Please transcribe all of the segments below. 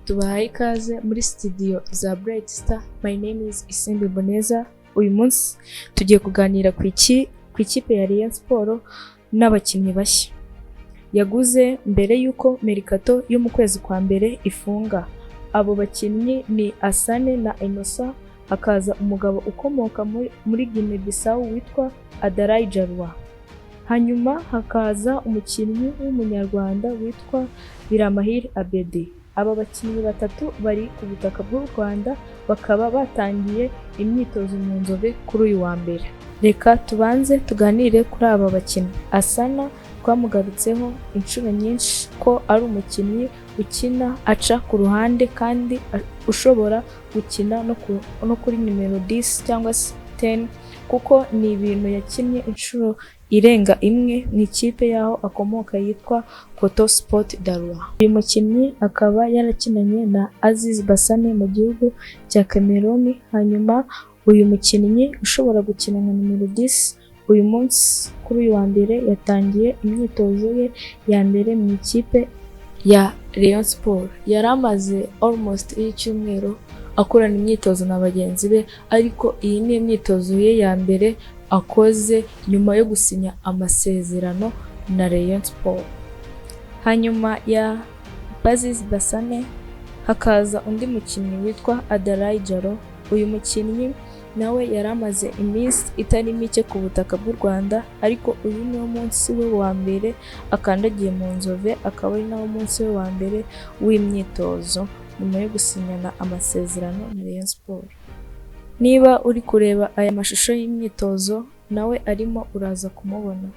tubahaye ikaze muri studio za Bright Star. My name is Isimbi Boneza. Uyu munsi tugiye kuganira ku ikipe ya Rayon Sport n'abakinnyi bashya yaguze mbere yuko Mercato yo mu kwezi kwa mbere ifunga. Abo bakinnyi ni Asane na Enosa, hakaza umugabo ukomoka muri Guinea Bissau witwa Adarayi Jallow. Hanyuma hakaza umukinnyi w'umunyarwanda witwa Biramahire Abedi. Aba bakinnyi batatu bari ku butaka bw'u Rwanda, bakaba batangiye imyitozo mu Nzove kuri uyu wa mbere. Reka tubanze tuganire kuri aba bakinnyi. Asana twamugarutseho inshuro nyinshi ko ari umukinnyi ukina aca ku ruhande kandi ushobora gukina no kuri nimero 10 cyangwa 10, kuko ni ibintu yakinnye inshuro irenga imwe mu ikipe yaho akomoka yitwa Koto Sport Darua. Uyu mukinnyi akaba yarakinanye na Aziz Bassane mu gihugu cya Cameroon. Hanyuma uyu mukinnyi ushobora gukina na nimero 10 uyu munsi kuri uyu wa mbere yatangiye imyitozo ye ya mbere mu ikipe ya Rayon Sport. Yari amaze almost icyumweru akorana imyitozo na bagenzi be, ariko iyi ni imyitozo ye ya mbere akoze nyuma yo gusinya amasezerano na Rayon Sport. Hanyuma ya Aziz Bassane hakaza undi mukinnyi witwa Adarayi Jallow. Uyu mukinnyi nawe yari amaze iminsi itari mike ku butaka bw'u Rwanda, ariko uyu ni wo munsi we wa mbere akandagiye mu Nzove, akaba ari nawo munsi we wa mbere w'imyitozo nyuma yo gusinyana amasezerano na Rayon Sport. Niba uri kureba aya mashusho y'imyitozo nawe arimo uraza kumubona.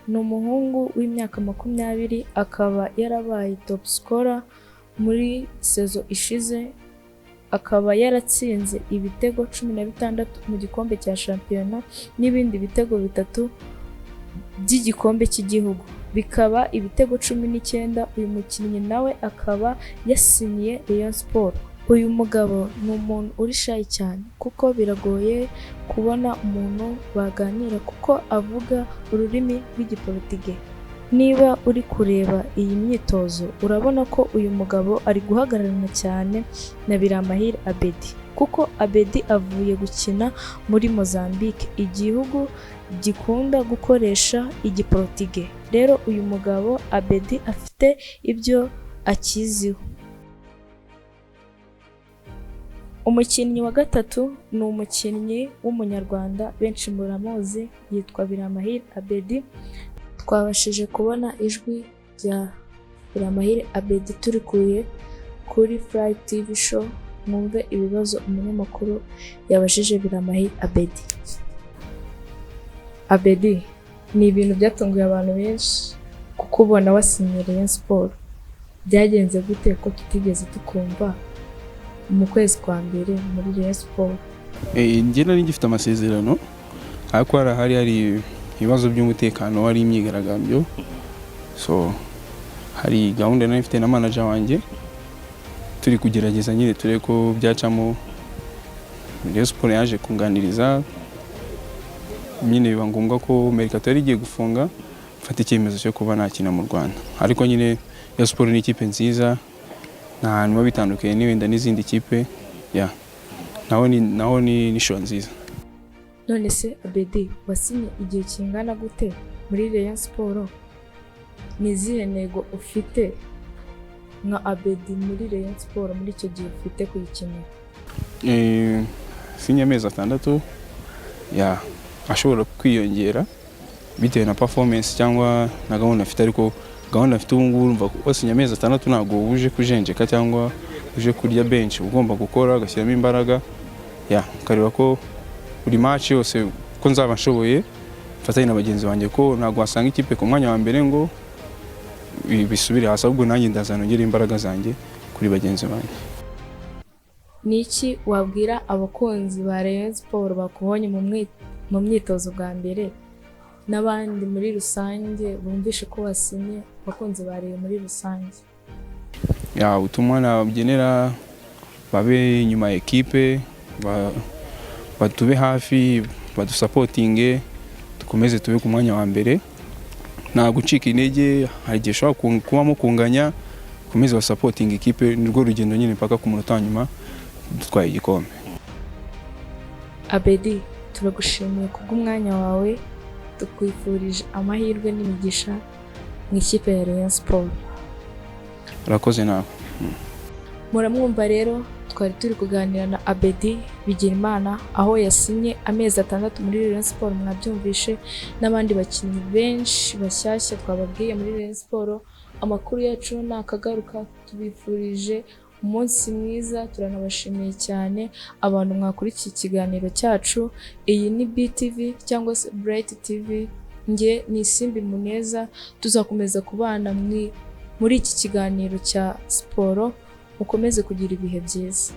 Ni umuhungu w'imyaka 20, akaba yarabaye top scorer muri sezo ishize, akaba yaratsinze ibitego 16 mu gikombe cya shampiyona n'ibindi bitego 3 by'igikombe cy'igihugu, bikaba ibitego 19. Uyu mukinnyi nawe akaba yasinyiye Rayon Sport. Uyu mugabo ni umuntu uri shy cyane, kuko biragoye kubona umuntu baganira kuko avuga ururimi rw'igiportuge. Niba uri kureba iyi myitozo urabona ko uyu mugabo ari guhagararana cyane na Biramahire Abedi, kuko Abedi avuye gukina muri Mozambique, igihugu gikunda gukoresha igiportuge. Rero uyu mugabo Abedi afite ibyo akiziho. Umukinnyi wa gatatu ni umukinnyi w'umunyarwanda benshi muramuzi, yitwa Biramahire Abedi. Twabashije kubona ijwi rya Biramahire Abedi turikuye kuri Fly TV show. Mwumve ibibazo umunyamakuru yabashije Biramahire Abedi. Abedi, ni ibintu byatunguye abantu benshi kukubona wasinyiye Rayon Sport. Byagenze gute ko tutigeze tukumva mu kwezi kwa mbere muri Rayon Sport? Njye nari ngifite amasezerano, ariko hari ibibazo by'umutekano, wari imyigaragambyo, so hari gahunda nari mfite na manager wanjye turi kugerageza nyine turebe ko byacamo. Rayon Sport yaje kunganiriza nyine, biba ngombwa ko Mercato yari igiye gufunga, mfata icyemezo cyo kuba nakina mu Rwanda. Ariko nyine Rayon Sport ni ikipe nziza, nta hantu bitandukanye n'ibindi n'izindi kipe, naho ni show nziza. None se Abedi, wasinye igihe kingana gute muri Rayon Sport? Ni izihe ntego ufite nka Abedi muri Rayon Sport muri icyo gihe ufite kuyikinira? Sinye amezi 6, ashobora kwiyongera bitewe na performance cyangwa na gahunda afite, ariko gahunda afite ubu ngubu urumva ko sinye amezi 6 ntabwo uje kujenjeka cyangwa uje kurya bench, ugomba gukora ugashyiramo imbaraga, ukareba ko buri match yose ko nzaba nshoboye mfatanye na bagenzi banjye, ko ntabwo wasanga ikipe ku mwanya wa mbere ngo bisubire hasi, ahubwo nanjye ndazanongera imbaraga zanjye kuri bagenzi banjye. Niki wabwira abakunzi ba Rayon Sport bakubonye mu myitozo bwa mbere n'abandi muri rusange bumvishe ko wasinye, abakunzi ba Rayon muri rusange? Ubutumwa nabagenera, babe inyuma ya ekipe, batube hafi, badusapotinge, dukomeze tube ku mwanya wa mbere, nta gucika intege. Hari igihe ushobora kubamo kunganya bakomeze basapotinga ikipe, nirwo rugendo nyine mpaka ku munota nyuma dutwaye igikombe. Abedi, turagushimiye kubw'umwanya wawe, tukwifurije amahirwe n'imigisha mu ikipe ya Rayon Sport. Urakoze nawe. Muramwumva rero, twari turi kuganira na Abedi Bigirimana aho yasinye amezi 6 muri Rayon Sport, mwabyumvishe, n'abandi bakinnyi benshi bashyashya twababwiye muri Rayon Sport. Amakuru yacu nakagaruka, tubifurije umunsi mwiza, turanabashimiye cyane abantu mwakurikiye ikiganiro cyacu. Iyi ni BTV cyangwa se Bright TV, nge ni Isimbi Muneza, tuzakomeza kubana muri iki kiganiro cya siporo. Mukomeze kugira ibihe byiza.